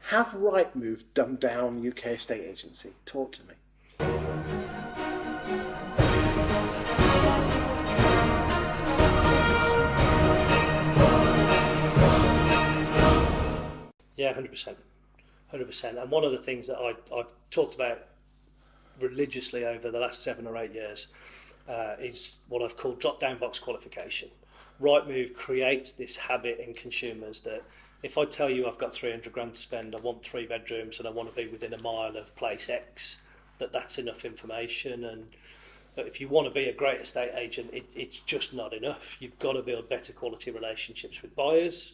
Have Rightmove dumbed down UK estate agency? Talk to me. Yeah, 100%. 100%. And one of the things that I've talked about religiously over the last 7 or 8 years is what I've called drop-down box qualification. Rightmove creates this habit in consumers that if I tell you I've got 300 grand to spend, I want 3 bedrooms and I want to be within a mile of place X, that's enough information. And but if you want to be a great estate agent, it's just not enough. You've got to build better quality relationships with buyers.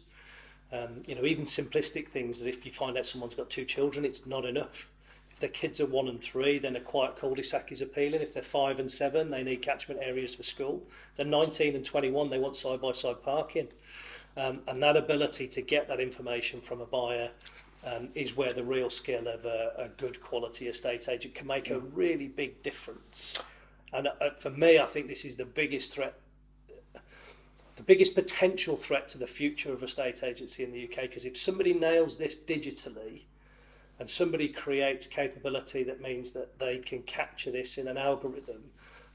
Even simplistic things that if you find out someone's got 2 children, it's not enough. If their kids are 1 and 3, then a quiet cul-de-sac is appealing. If they're 5 and 7, they need catchment areas for school. If they're 19 and 21, they want side-by-side parking. And that ability to get that information from a buyer is where the real skill of a good quality estate agent can make a really big difference. And for me, I think this is the biggest threat, the biggest potential threat to the future of estate agency in the UK, because if somebody nails this digitally and somebody creates capability that means that they can capture this in an algorithm,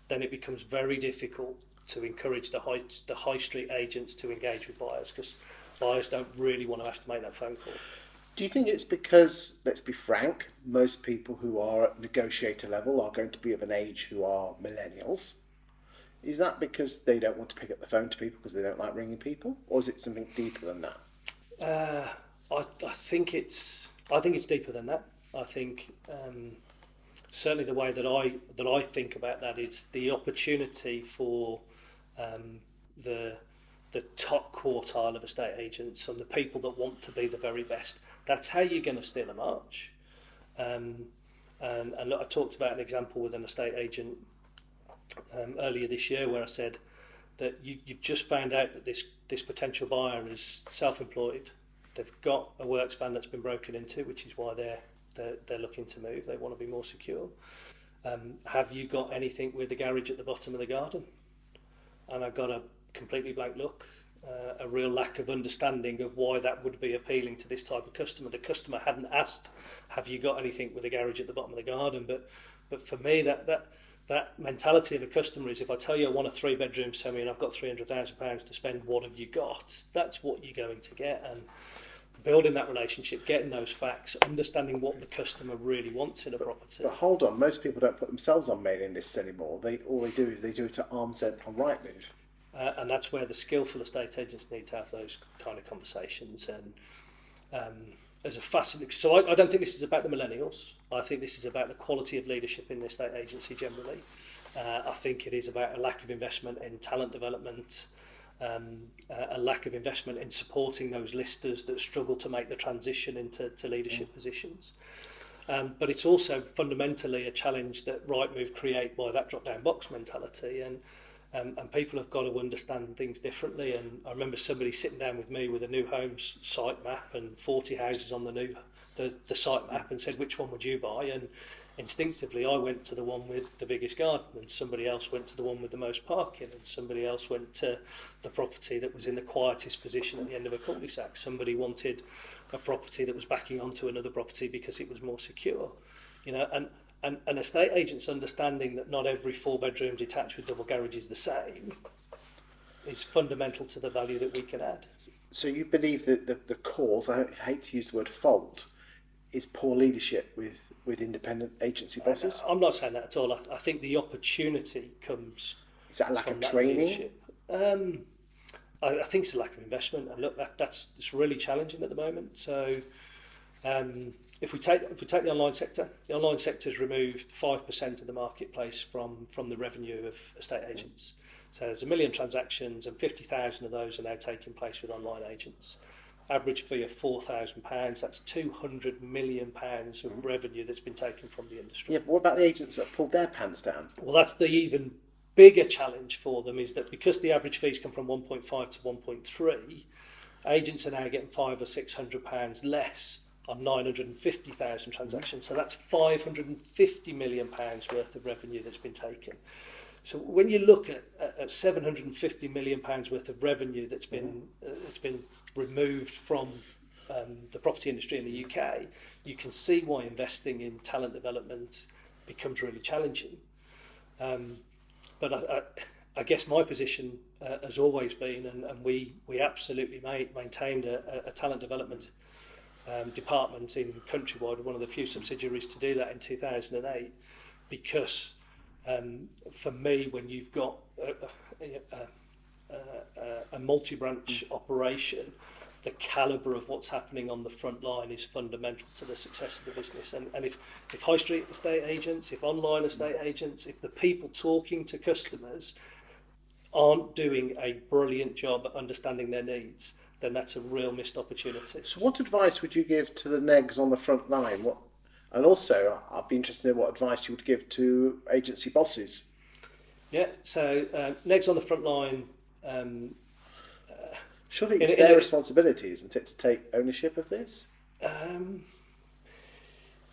then it becomes very difficult to encourage the high street agents to engage with buyers, because buyers don't really want to have to make that phone call. Do you think it's because, let's be frank, most people who are at negotiator level are going to be of an age who are millennials? Is that because they don't want to pick up the phone to people because they don't like ringing people, or is it something deeper than that? I think it's deeper than that. I think certainly the way that I think about that is the opportunity for the top quartile of estate agents and the people that want to be the very best. That's how you're going to steal a march. And look, I talked about an example with an estate agent earlier this year where I said that you've just found out that this potential buyer is self-employed. They've got a works van that's been broken into, which is why they're looking to move. They want to be more secure. Have you got anything with the garage at the bottom of the garden? And I got a completely blank look, a real lack of understanding of why that would be appealing to this type of customer. The customer hadn't asked, have you got anything with a garage at the bottom of the garden? But for me, that mentality of a customer is, if I tell you I want a 3-bedroom semi and I've got £300,000 to spend, what have you got? That's what you're going to get. And building that relationship, getting those facts, understanding what the customer really wants in a property. But hold on, most people don't put themselves on mailing lists anymore. All they do is they do it at arm's length on Rightmove. And that's where the skillful estate agents need to have those kind of conversations. And there's a fascinating. So I don't think this is about the millennials. I think this is about the quality of leadership in the estate agency generally. I think it is about a lack of investment in talent development, a lack of investment in supporting those listers that struggle to make the transition into leadership positions. But it's also fundamentally a challenge that Rightmove create by that drop-down box mentality. And people have got to understand things differently. And I remember somebody sitting down with me with a new homes site map and 40 houses on the site map and said, which one would you buy? And instinctively I went to the one with the biggest garden, and somebody else went to the one with the most parking, and somebody else went to the property that was in the quietest position at the end of a cul-de-sac. Somebody wanted a property that was backing onto another property because it was more secure. And estate agents understanding that not every 4-bedroom detached with double garage is the same is fundamental to the value that we can add. So you believe that the cause, I hate to use the word fault, is poor leadership with independent agency bosses? I'm not saying that at all. I think the opportunity comes. Is that a lack from of that training? leadership. I think it's a lack of investment, and look, that's really challenging at the moment. So, if we take the online sector has removed 5% of the marketplace from the revenue of estate agents. So there's 1 million transactions, and 50,000 of those are now taking place with online agents. Average fee of £4,000. That's £200 million of revenue that's been taken from the industry. Yeah, but what about the agents that pulled their pants down? Well, that's the even bigger challenge for them, is that because the average fees come from 1.5 to 1.3, agents are now getting £500 or £600 less on 950,000 transactions. So that's £550 million worth of revenue that's been taken. So when you look at £750 million worth of revenue that's been removed from the property industry in the UK, you can see why investing in talent development becomes really challenging. But I guess my position has always been, and we absolutely maintained a talent development department in Countrywide, one of the few subsidiaries to do that in 2008, because for me, when you've got a multi-branch operation, the calibre of what's happening on the front line is fundamental to the success of the business. And if high street estate agents, if online estate agents, if the people talking to customers aren't doing a brilliant job at understanding their needs, then that's a real missed opportunity. So what advice would you give to the negs on the front line? And also, I'd be interested in what advice you would give to agency bosses. Yeah, so negs on the front line... Surely it's their responsibility, isn't it, to take ownership of this?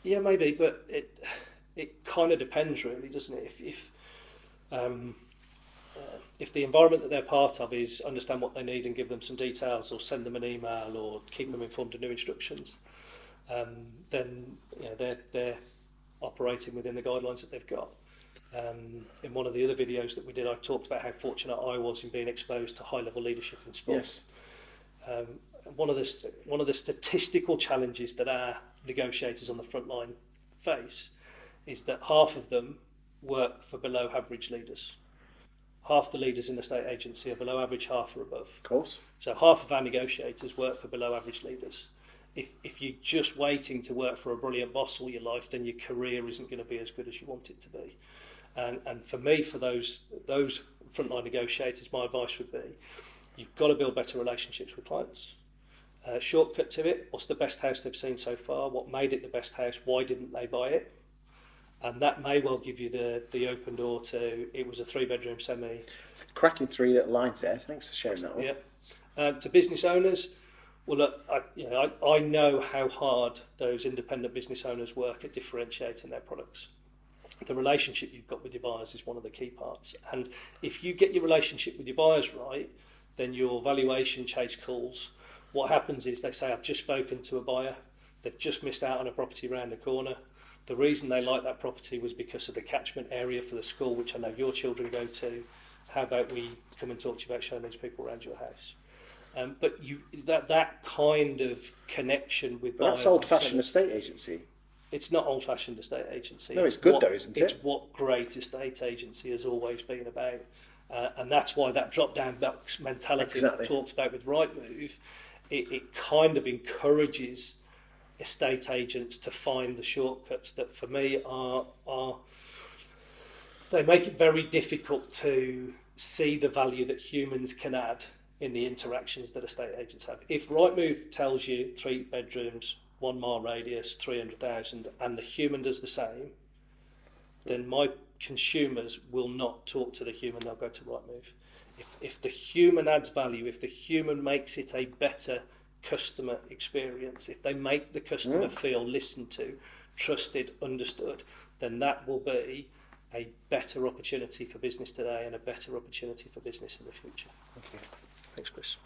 Yeah, maybe, but it kind of depends, really, doesn't it? If the environment that they're part of is understand what they need and give them some details, or send them an email, or keep them informed of new instructions, then they're operating within the guidelines that they've got. In one of the other videos that we did, I talked about how fortunate I was in being exposed to high-level leadership in sport. Yes. One of the statistical challenges that our negotiators on the front line face is that half of them work for below average leaders. Half the leaders in the state agency are below average, half are above. Of course. So half of our negotiators work for below average leaders. If you're just waiting to work for a brilliant boss all your life, then your career isn't going to be as good as you want it to be. And for me, for those frontline negotiators, my advice would be, you've got to build better relationships with clients. Shortcut to it, what's the best house they've seen so far? What made it the best house? Why didn't they buy it? And that may well give you the open door to, it was a 3-bedroom semi. Cracking 3 little lines there. Thanks for sharing that one. Yeah. To business owners, well, look, I know how hard those independent business owners work at differentiating their products. The relationship you've got with your buyers is one of the key parts. And if you get your relationship with your buyers right, then your valuation chase calls, what happens is they say, I've just spoken to a buyer, they've just missed out on a property around the corner. The reason they like that property was because of the catchment area for the school, which I know your children go to. How about we come and talk to you about showing these people around your house? But that kind of connection with buyers... That's old-fashioned estate agency. It's not old-fashioned estate agency. No, it's good though, isn't it? It's what great estate agency has always been about. And that's why that drop-down box mentality that I talked about with Rightmove, it kind of encourages estate agents to find the shortcuts that for me are they make it very difficult to see the value that humans can add in the interactions that estate agents have. If Rightmove tells you 3 bedrooms, 1 mile radius, 300,000, and the human does the same, then my consumers will not talk to the human, they'll go to Rightmove. If the human adds value, if the human makes it a better customer experience, if they make the customer feel listened to, trusted, understood, then that will be a better opportunity for business today and a better opportunity for business in the future. Thank you. Thanks, Chris.